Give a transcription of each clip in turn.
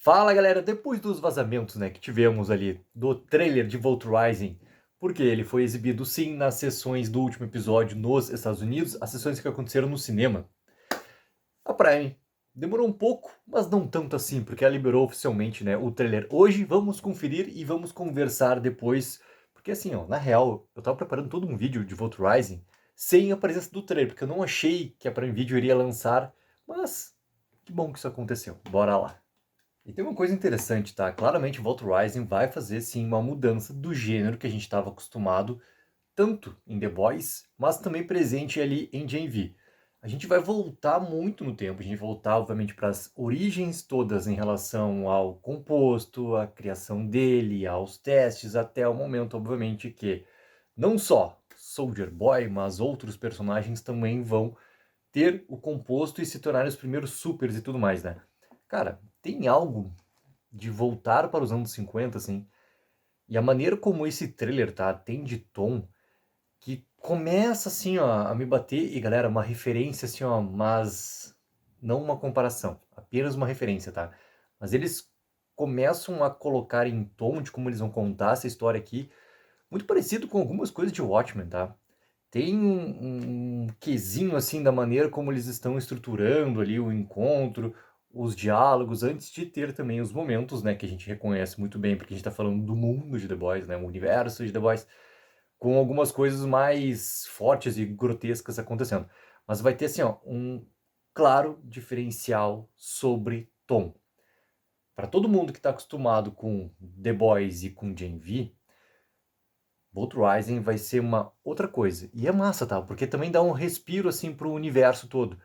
Fala galera, depois dos vazamentos, que tivemos ali do trailer de Volt Rising, porque ele foi exibido sim nas sessões do último episódio nos Estados Unidos, as sessões que aconteceram no cinema. A Prime demorou um pouco, mas não tanto assim, porque ela liberou oficialmente, o trailer hoje. Vamos conferir e vamos conversar depois, porque assim, ó, na real, eu tava preparando todo um vídeo de Volt Rising sem a presença do trailer, porque eu não achei que a Prime Video iria lançar, mas que bom que isso aconteceu. Bora lá. E tem uma coisa interessante, tá? Claramente, Vault Rising vai fazer sim uma mudança do gênero que a gente estava acostumado, tanto em The Boys, mas também presente ali em Gen V. A gente vai voltar muito no tempo, a gente vai voltar, obviamente, para as origens todas em relação ao composto, à criação dele, aos testes, até o momento, obviamente, que não só Soldier Boy, mas outros personagens também vão ter o composto e se tornarem os primeiros supers e tudo mais, né? Cara, tem algo de voltar para os anos 50, assim, e a maneira como esse trailer, tá, tem de tom, que começa, assim, ó, a me bater, e galera, uma referência, assim, ó, mas não uma comparação, apenas uma referência, tá? Mas eles começam a colocar em tom de como eles vão contar essa história aqui, muito parecido com algumas coisas de Watchmen, tá? Tem um quesinho assim da maneira como eles estão estruturando ali o encontro, os diálogos, antes de ter também os momentos, que a gente reconhece muito bem, porque a gente está falando do mundo de The Boys, o universo de The Boys, com algumas coisas mais fortes e grotescas acontecendo. Mas vai ter assim, ó, um claro diferencial sobre tom. Para todo mundo que está acostumado com The Boys e com Gen V, Volt Rising vai ser uma outra coisa. E é massa, tá? Porque também dá um respiro assim pro universo todo.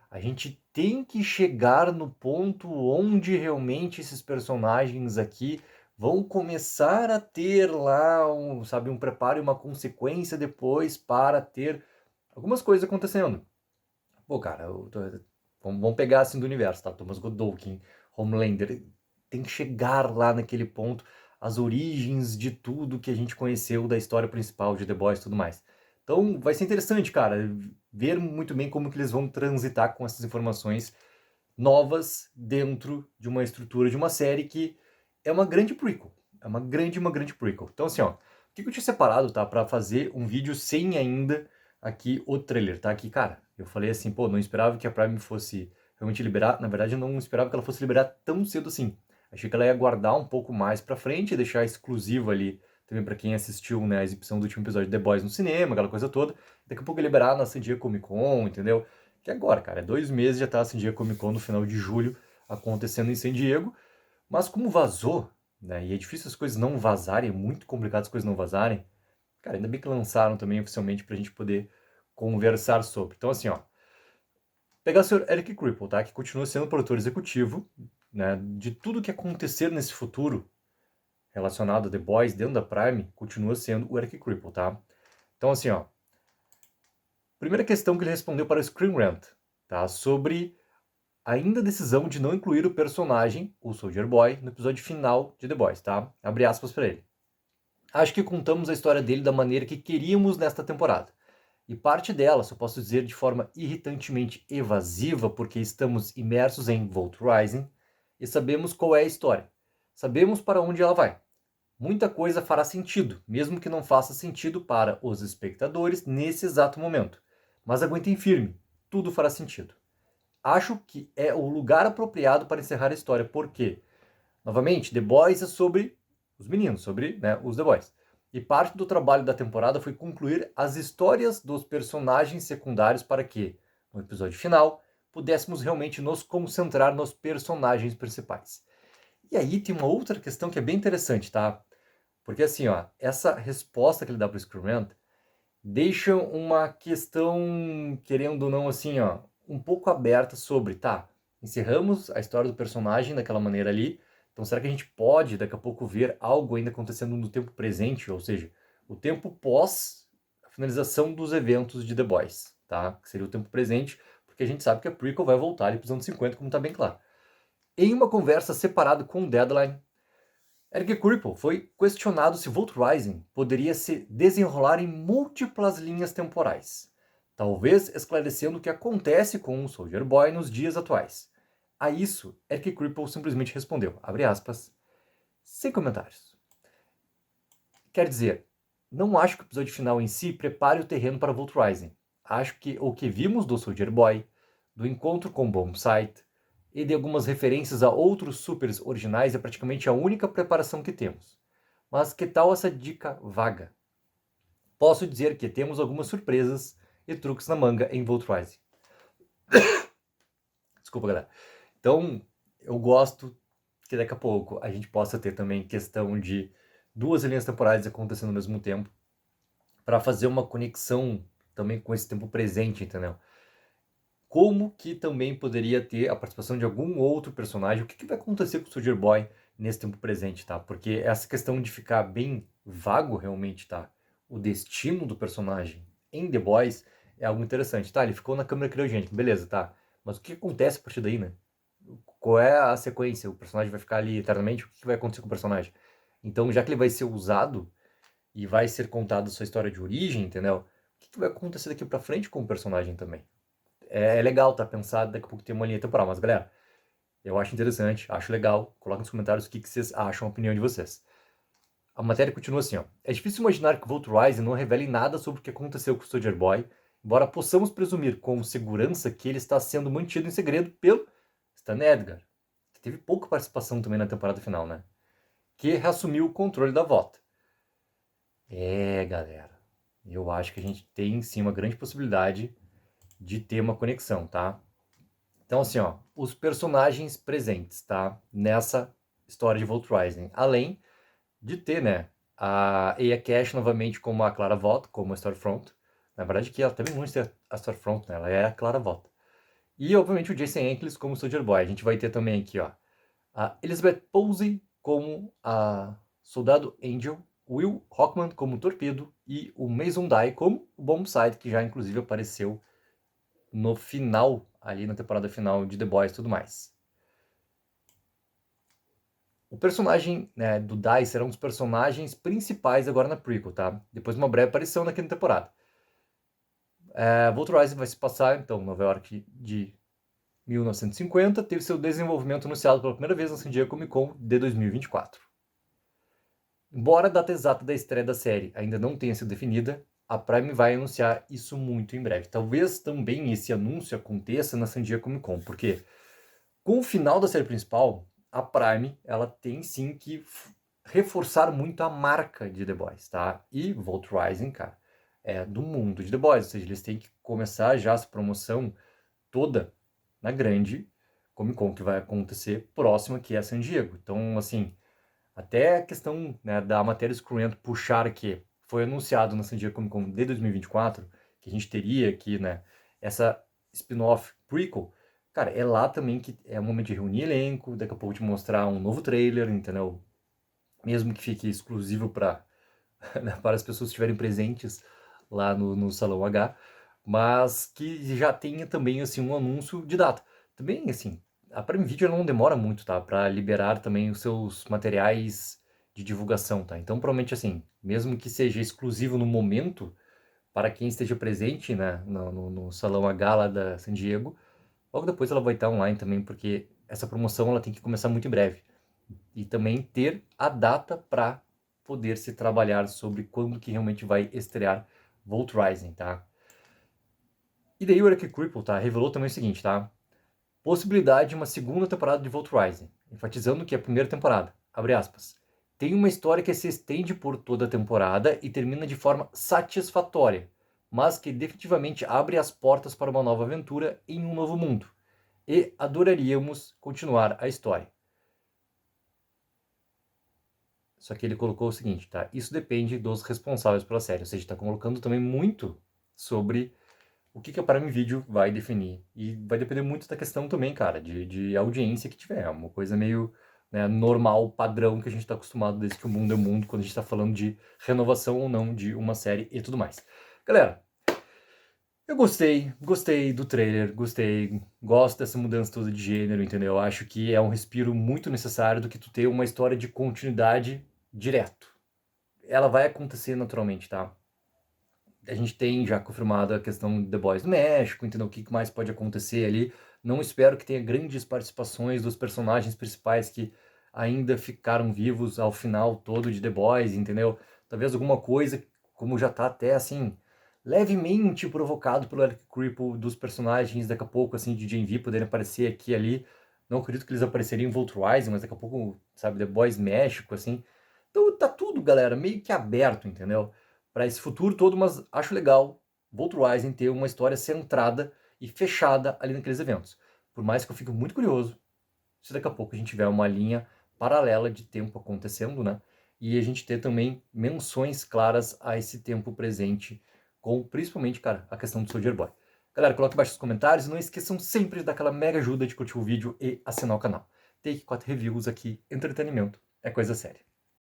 A gente tem que chegar no ponto onde realmente esses personagens aqui vão começar a ter lá um preparo e uma consequência depois para ter algumas coisas acontecendo. Pô, cara, vamos pegar assim do universo, tá? Thomas Godolkin, Homelander, tem que chegar lá naquele ponto, as origens de tudo que a gente conheceu da história principal de The Boys e tudo mais. Então vai ser interessante, cara, ver muito bem como que eles vão transitar com essas informações novas dentro de uma estrutura de uma série que é uma grande prequel. É uma grande prequel. Então assim, ó, o que eu tinha separado, tá, para fazer um vídeo sem ainda aqui o trailer, tá? Aqui, cara, eu falei assim, pô, não esperava que a Prime fosse realmente liberar, na verdade eu não esperava que ela fosse liberar tão cedo assim. Achei que ela ia guardar um pouco mais pra frente e deixar exclusivo ali também pra quem assistiu, a exibição do último episódio de The Boys no cinema, aquela coisa toda. Daqui a pouco liberar na San Diego Comic Con, entendeu? Que agora, cara, é 2 meses já tá a San Diego Comic Con no final de julho acontecendo em San Diego, mas como vazou, e é difícil as coisas não vazarem, é muito complicado as coisas não vazarem, cara, ainda bem que lançaram também oficialmente pra gente poder conversar sobre. Então, assim, ó, pegar o Sr. Eric Kripke, tá? Que continua sendo o produtor executivo, de tudo que acontecer nesse futuro relacionado a The Boys dentro da Prime, continua sendo o Eric Kripke, tá? Então, assim, ó, primeira questão que ele respondeu para o Screen Rant, tá? Sobre ainda a decisão de não incluir o personagem, o Soldier Boy, no episódio final de The Boys, tá? Abre aspas para ele. Acho que contamos a história dele da maneira que queríamos nesta temporada. E parte dela, só posso dizer de forma irritantemente evasiva, porque estamos imersos em Volt Rising e sabemos qual é a história. Sabemos para onde ela vai. Muita coisa fará sentido, mesmo que não faça sentido para os espectadores nesse exato momento. Mas aguentem firme, tudo fará sentido. Acho que é o lugar apropriado para encerrar a história, porque, novamente, The Boys é sobre os meninos, sobre os The Boys. E parte do trabalho da temporada foi concluir as histórias dos personagens secundários para que, no episódio final, pudéssemos realmente nos concentrar nos personagens principais. E aí tem uma outra questão que é bem interessante, tá? Porque assim, ó, essa resposta que ele dá para o Screamant deixa uma questão, querendo ou não, assim, ó, um pouco aberta sobre, tá, encerramos a história do personagem daquela maneira ali, então será que a gente pode daqui a pouco ver algo ainda acontecendo no tempo presente, ou seja, o tempo pós a finalização dos eventos de The Boys, tá? Que seria o tempo presente, porque a gente sabe que a prequel vai voltar ali para os anos 50, como tá bem claro. Em uma conversa separada com o Deadline, Eric Kripke foi questionado se Volt Rising poderia se desenrolar em múltiplas linhas temporais, talvez esclarecendo o que acontece com o Soldier Boy nos dias atuais. A isso, Eric Kripke simplesmente respondeu, abre aspas, sem comentários. Quer dizer, não acho que o episódio final em si prepare o terreno para Vault Rising. Acho que o que vimos do Soldier Boy, do encontro com Bombsight e de algumas referências a outros supers originais é praticamente a única preparação que temos. Mas que tal essa dica vaga? Posso dizer que temos algumas surpresas e truques na manga em Vault Rising. Desculpa, galera. Então, eu gosto que daqui a pouco a gente possa ter também questão de duas linhas temporais acontecendo ao mesmo tempo, para fazer uma conexão também com esse tempo presente, entendeu? Como que também poderia ter a participação de algum outro personagem? O que vai acontecer com o Soldier Boy nesse tempo presente, tá? Porque essa questão de ficar bem vago realmente, tá? O destino do personagem em The Boys é algo interessante, tá? Ele ficou na câmera criogênica, beleza, tá? Mas o que acontece a partir daí, né? Qual é a sequência? O personagem vai ficar ali eternamente? O que vai acontecer com o personagem? Então, já que ele vai ser usado e vai ser contado sua história de origem, entendeu? O que vai acontecer daqui pra frente com o personagem também? É legal, tá pensado, daqui a pouco tem uma linha temporal, mas galera, eu acho interessante, acho legal. Coloca nos comentários o que vocês acham, a opinião de vocês. A matéria continua assim, ó. É difícil imaginar que Vault Rising não revele nada sobre o que aconteceu com o Soldier Boy, embora possamos presumir com segurança que ele está sendo mantido em segredo pelo Stan Edgar, que teve pouca participação também na temporada final, né? Que reassumiu o controle da Vought. Galera, eu acho que a gente tem sim uma grande possibilidade de ter uma conexão, tá? Então, assim, ó, os personagens presentes, tá? Nessa história de Vault Rising. Além de ter, né, a Aya Cash novamente como a Clara Vought, como a Stormfront. Na verdade, que ela também não é a Stormfront, né? Ela é a Clara Vought. E, obviamente, o Jason Ankles como Soldier Boy. A gente vai ter também aqui, ó, a Elizabeth Posey como a Soldado Angel, Will Hockman como Torpedo e o Mason Dye como o Bombsight, que já inclusive apareceu no final, ali na temporada final de The Boys e tudo mais. O personagem, né, do Dye será um dos personagens principais agora na prequel, tá? Depois de uma breve aparição na quinta temporada. Vault Rising vai se passar, então, Nova York de 1950, teve seu desenvolvimento anunciado pela primeira vez na San Diego Comic Con de 2024. Embora a data exata da estreia da série ainda não tenha sido definida, a Prime vai anunciar isso muito em breve. Talvez também esse anúncio aconteça na San Diego Comic Con, porque com o final da série principal, a Prime ela tem sim que reforçar muito a marca de The Boys, tá? E Vault Rising, cara, é do mundo de The Boys, ou seja, eles têm que começar já essa promoção toda na grande Comic Con que vai acontecer próxima, que é San Diego. Então, assim, até a questão, né, da matéria Screwento puxar que foi anunciado na San Diego Comic Con de 2024, que a gente teria aqui, né, essa spin-off prequel, cara, é lá também que é o momento de reunir elenco, daqui a pouco te mostrar um novo trailer, entendeu? Mesmo que fique exclusivo para né, para as pessoas que estiverem presentes lá no Salão H, mas que já tenha também, assim, um anúncio de data. Também, assim, a Prime Video não demora muito, tá? Para liberar também os seus materiais de divulgação, tá? Então, provavelmente, assim, mesmo que seja exclusivo no momento, para quem esteja presente, né, no Salão H lá da San Diego, logo depois ela vai estar online também, porque essa promoção ela tem que começar muito em breve. E também ter a data para poder se trabalhar sobre quando que realmente vai estrear Vault Rising, tá? E daí o Eric Kripke, tá, revelou também o seguinte, tá? Possibilidade de uma segunda temporada de Vault Rising, enfatizando que é a primeira temporada, abre aspas, tem uma história que se estende por toda a temporada e termina de forma satisfatória, mas que definitivamente abre as portas para uma nova aventura em um novo mundo. E adoraríamos continuar a história. Só que ele colocou o seguinte, tá? Isso depende dos responsáveis pela série, ou seja, está colocando também muito sobre o que a Prime Video vai definir. E vai depender muito da questão também, cara, de audiência que tiver. É uma coisa meio, né, normal, padrão que a gente está acostumado desde que o mundo é mundo, quando a gente está falando de renovação ou não de uma série e tudo mais. Galera, eu gostei do trailer, gostei, gosto dessa mudança toda de gênero, entendeu? Eu acho que é um respiro muito necessário do que tu ter uma história de continuidade direto. Ela vai acontecer naturalmente, tá? A gente tem já confirmado a questão de The Boys no México, entendeu? O que mais pode acontecer ali Não espero que tenha grandes participações dos personagens principais que ainda ficaram vivos ao final todo de The Boys, entendeu? Talvez alguma coisa, como já tá até assim, levemente provocado pelo Eric Cripple dos personagens daqui a pouco, assim, de Gen V poderem aparecer aqui e ali. Não acredito que eles apareceriam em Vault Rising, mas daqui a pouco, sabe, The Boys México, assim. Então tá tudo, galera, meio que aberto, entendeu? Para esse futuro todo, mas acho legal Vault Rising ter uma história centrada e fechada ali naqueles eventos. Por mais que eu fique muito curioso se daqui a pouco a gente tiver uma linha paralela de tempo acontecendo, né? E a gente ter também menções claras a esse tempo presente, com principalmente, cara, a questão do Soldier Boy. Galera, coloque embaixo nos comentários e não esqueçam sempre daquela mega ajuda de curtir o vídeo e assinar o canal. Take 4 Reviews aqui, entretenimento é coisa séria.